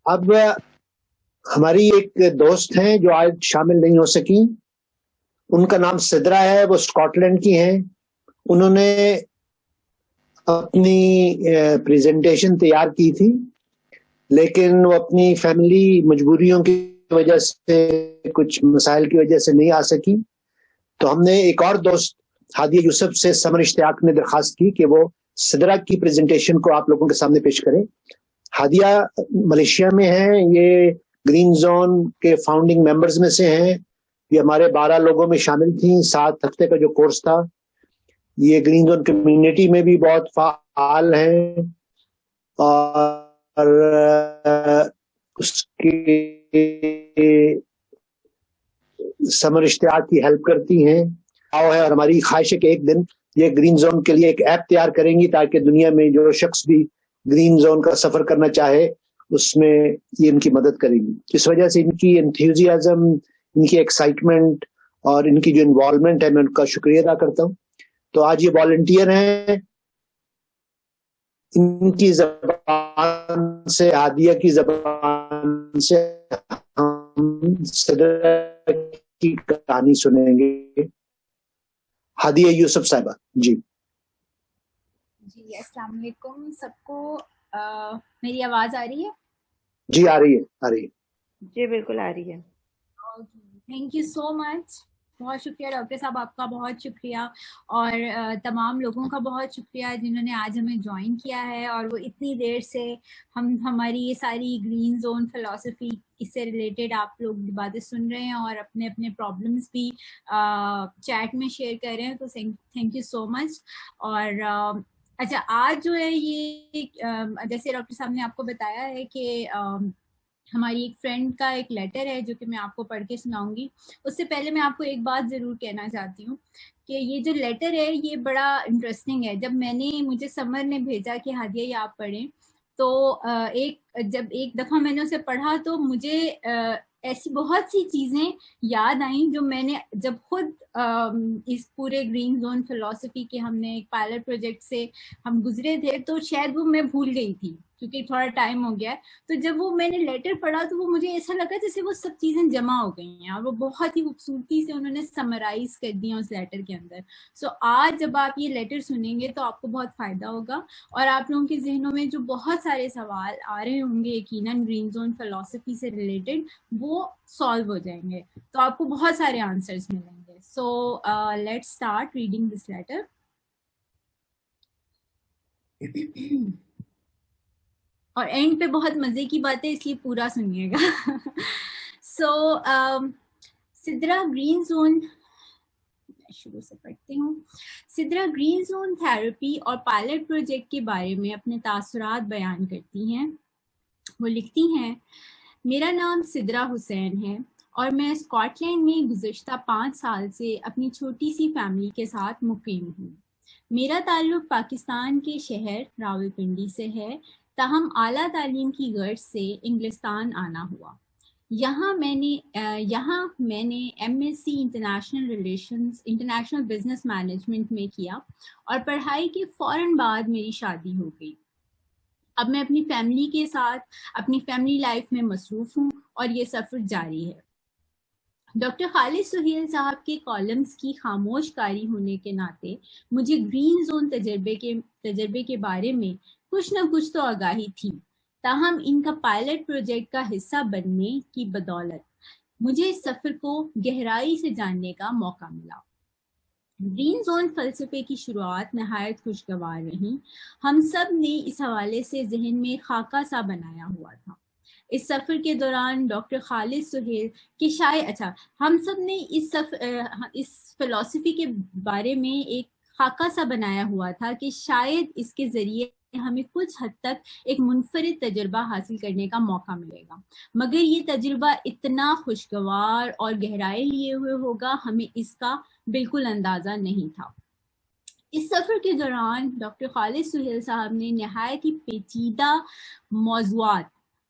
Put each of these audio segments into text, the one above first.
اب ہماری ایک دوست ہیں جو آج شامل نہیں ہو سکی، ان کا نام سدرا ہے، وہ اسکاٹ لینڈ کی ہیں. انہوں نے اپنی پریزنٹیشن تیار کی تھی، لیکن وہ اپنی فیملی مجبوریوں کی وجہ سے، کچھ مسائل کی وجہ سے نہیں آ سکی. تو ہم نے ایک اور دوست ہادیہ یوسف سے سمر اشتیاق نے درخواست کی کہ وہ سدرا کی پریزنٹیشن کو آپ لوگوں کے سامنے پیش کریں. ہادیہ ملیشیا میں ہیں، یہ گرین زون کے فاؤنڈنگ ممبرز میں سے ہیں. یہ ہمارے 12 لوگوں میں شامل تھیں 7 ہفتے کا جو کورس تھا. یہ گرین زون کمیونٹی میں بھی بہت فعال ہیں اور اس کے سمر اشتیاق کی ہیلپ کرتی ہیں. اور ہماری خواہش ہے کہ ایک دن یہ گرین زون کے لیے ایک ایپ تیار کریں گی تاکہ دنیا میں جو شخص بھی گرین زون کا سفر کرنا چاہے اس میں یہ ان کی مدد کرے گی. اس وجہ سے ان کی انتھیوزیازم، ان کی ایکسائٹمنٹ اور ان کی جو انوالومنٹ ہے، میں ان کا شکریہ ادا کرتا ہوں. تو آج یہ والنٹیئر ہیں، ان کی زبان سے، ہادیہ کی زبان سے ہم صدر کی کہانی سنیں گے. ہادیہ یوسف صاحبہ. جی السلام علیکم سب کو. میری آواز آ رہی ہے؟ جی آ رہی ہے. جی بالکل آ رہی ہے. تھینک یو سو مچ. بہت شکریہ ڈاکٹر صاحب، آپ کا بہت شکریہ، اور تمام لوگوں کا بہت شکریہ جنہوں نے آج ہمیں جوائن کیا ہے، اور وہ اتنی دیر سے ہماری یہ ساری گرین زون فلسفی، اس سے ریلیٹڈ آپ لوگ باتیں سن رہے ہیں اور اپنے اپنے پرابلمس بھی چیٹ میں شیئر کر رہے ہیں. تو تھینک یو سو مچ. اور اچھا، آج جو ہے یہ جیسے ڈاکٹر صاحب نے آپ کو بتایا ہے کہ ہماری ایک فرینڈ کا ایک لیٹر ہے جو کہ میں آپ کو پڑھ کے سناؤں گی. اس سے پہلے میں آپ کو ایک بات ضرور کہنا چاہتی ہوں کہ یہ جو لیٹر ہے یہ بڑا انٹرسٹنگ ہے. جب مجھے سمر نے بھیجا کہ ہادیہ یہ آپ پڑھیں، تو جب ایک دفعہ میں نے اسے پڑھا تو مجھے ایسی بہت سی چیزیں یاد آئیں جو میں نے جب خود اس پورے گرین زون فلسفی کے ہم نے ایک پائلٹ پروجیکٹ سے ہم گزرے تھے، تو شاید وہ میں بھول گئی تھی کیونکہ تھوڑا ٹائم ہو گیا ہے. تو جب وہ میں نے لیٹر پڑھا تو وہ مجھے ایسا لگا جیسے وہ سب چیزیں جمع ہو گئی ہیں، اور وہ بہت ہی خوبصورتی سے انہوں نے سمرائز کر دیا اس لیٹر کے اندر. سو آج جب آپ یہ لیٹر سنیں گے تو آپ کو بہت فائدہ ہوگا، اور آپ لوگوں کے ذہنوں میں جو بہت سارے سوال آ رہے ہوں گے یقیناً گرین زون فلسفی سے ریلیٹڈ، وہ سالو ہو جائیں گے. تو آپ کو بہت سارے آنسرز ملیں گے. So let's start reading this letter. اور اینڈ پہ بہت مزے کی بات ہے، اس لیے پورا سنیے گا. سو سدرا گرین زون، شروع سے پڑھتی ہوں. سدرا گرین زون تھراپی اور پائلٹ پروجیکٹ کے بارے میں اپنے تاثرات بیان کرتی ہیں. وہ لکھتی ہیں، میرا نام سدرا حسین ہے اور میں اسکاٹ لینڈ میں گزشتہ 5 سال سے اپنی چھوٹی سی فیملی کے ساتھ مقیم ہوں. میرا تعلق پاکستان کے شہر راولپنڈی سے ہے، تاہم اعلیٰ تعلیم کی غرض سے انگلستان آنا ہوا. یہاں میں نے M S C international business management میں کیا، اور پڑھائی کے فوراً بعد میری شادی ہو گئی. اب میں اپنی فیملی کے ساتھ اپنی فیملی لائف میں مصروف ہوں اور یہ سفر جاری ہے. ڈاکٹر خالد سہیل صاحب کے کالمز کی خاموش کاری ہونے کے ناطے مجھے گرین زون تجربے کے بارے میں کچھ نہ کچھ تو آگاہی تھی، تاہم ان کا پائلٹ پروجیکٹ کا حصہ بننے کی بدولت مجھے اس سفر کو گہرائی سے جاننے کا موقع ملا. گرین زون فلسفے کی شروعات نہایت خوشگوار رہیں. ہم سب نے اس حوالے سے ذہن میں خاکہ سا بنایا ہوا تھا. اس سفر کے دوران ڈاکٹر خالد سہیل کی ہم سب نے اس فلسفی کے بارے میں ایک خاکہ سا بنایا ہوا تھا کہ شاید اس کے ذریعے ہمیں کچھ حد تک ایک منفرد تجربہ حاصل کرنے کا موقع ملے گا، مگر یہ تجربہ اتنا خوشگوار اور گہرائی لیے ہوئے ہوگا، ہمیں اس کا بالکل اندازہ نہیں تھا. اس سفر کے دوران ڈاکٹر خالد سہیل صاحب نے نہایت ہی پیچیدہ موضوعات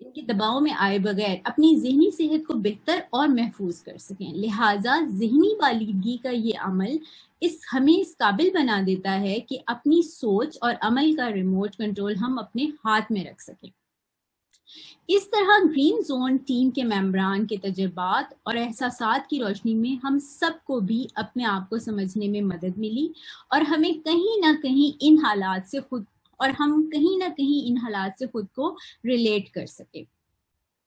ان کے دباؤ میں آئے بغیر اپنی ذہنی صحت کو بہتر اور محفوظ کر سکیں. لہٰذا ذہنی بالغی کا یہ عمل ہمیں اس قابل بنا دیتا ہے کہ اپنی سوچ اور عمل کا ریموٹ کنٹرول ہم اپنے ہاتھ میں رکھ سکیں. اس طرح گرین زون ٹیم کے ممبران کے تجربات اور احساسات کی روشنی میں ہم سب کو بھی اپنے آپ کو سمجھنے میں مدد ملی اور ہمیں کہیں نہ کہیں ان حالات سے خود کو ریلیٹ کر سکے.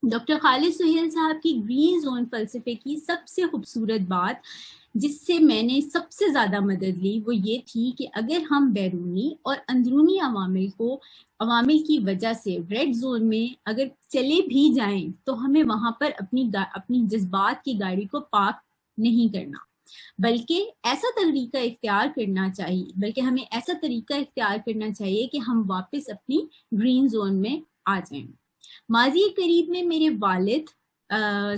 ڈاکٹر خالد سہیل صاحب کی گرین زون فلسفے کی سب سے خوبصورت بات جس سے میں نے سب سے زیادہ مدد لی وہ یہ تھی کہ اگر ہم بیرونی اور اندرونی عوامل کی وجہ سے ریڈ زون میں اگر چلے بھی جائیں تو ہمیں وہاں پر اپنی جذبات کی گاڑی کو پارک نہیں کرنا بلکہ ہمیں ایسا طریقہ اختیار کرنا چاہیے کہ ہم واپس اپنی گرین زون میں آ جائیں. ماضی قریب میں میرے والد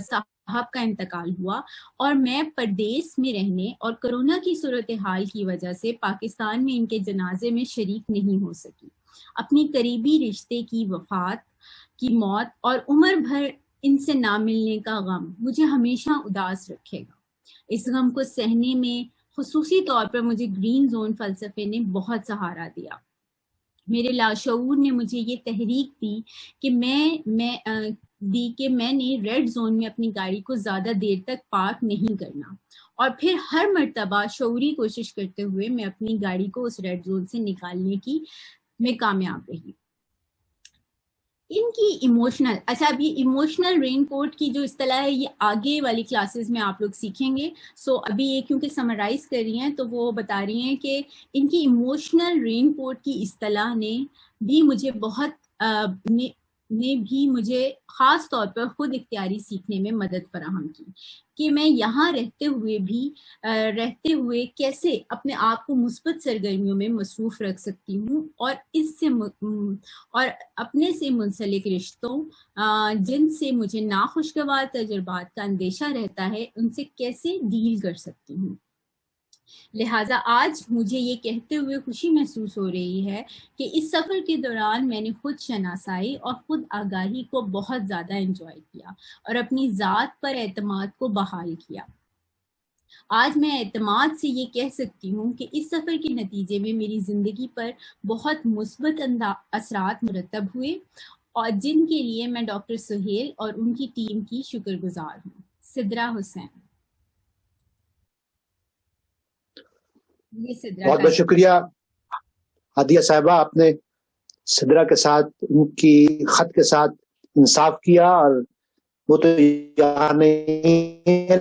صاحب کا انتقال ہوا اور میں پردیس میں رہنے اور کورونا کی صورتحال کی وجہ سے پاکستان میں ان کے جنازے میں شریک نہیں ہو سکی. اپنی قریبی رشتے کی وفات کی موت اور عمر بھر ان سے نہ ملنے کا غم مجھے ہمیشہ اداس رکھے گا. اس غم کو سہنے میں خصوصی طور پر مجھے گرین زون فلسفے نے بہت سہارا دیا. میرے لاشعور نے مجھے یہ تحریک دی کہ میں نے ریڈ زون میں اپنی گاڑی کو زیادہ دیر تک پارک نہیں کرنا اور پھر ہر مرتبہ شعوری کوشش کرتے ہوئے میں اپنی گاڑی کو اس ریڈ زون سے نکالنے کی میں کامیاب رہی. ان کی اب یہ ایموشنل رین کوٹ کی جو اصطلاح ہے یہ آگے والی کلاسز میں آپ لوگ سیکھیں گے. ابھی یہ کیونکہ سمرائز کر رہی ہیں تو وہ بتا رہی ہیں کہ ان کی ایموشنل رین کوٹ کی اصطلاح نے بھی مجھے خاص طور پر خود اختیاری سیکھنے میں مدد فراہم کی کہ میں یہاں رہتے ہوئے کیسے اپنے آپ کو مثبت سرگرمیوں میں مصروف رکھ سکتی ہوں اور اپنے سے منسلک رشتوں جن سے مجھے ناخوشگوار تجربات کا اندیشہ رہتا ہے ان سے کیسے ڈیل کر سکتی ہوں. لہٰذا آج مجھے یہ کہتے ہوئے خوشی محسوس ہو رہی ہے کہ اس سفر کے دوران میں نے خود شناسائی اور خود آگاہی کو بہت زیادہ انجوائے کیا اور اپنی ذات پر اعتماد کو بحال کیا. آج میں اعتماد سے یہ کہہ سکتی ہوں کہ اس سفر کے نتیجے میں میری زندگی پر بہت مثبت اثرات مرتب ہوئے اور جن کے لیے میں ڈاکٹر سہیل اور ان کی ٹیم کی شکر گزار ہوں. سدرا حسین. بہت بہت شکریہ عادیہ صاحبہ، آپ نے سدرا کے ساتھ ان کی خط کے ساتھ انصاف کیا اور وہ تو یہاں نہیں ہے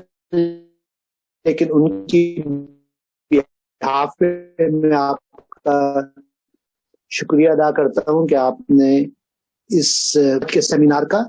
لیکن ان کی بہاف پہ میں آپ کا شکریہ ادا کرتا ہوں کہ آپ نے اس کے سیمینار کا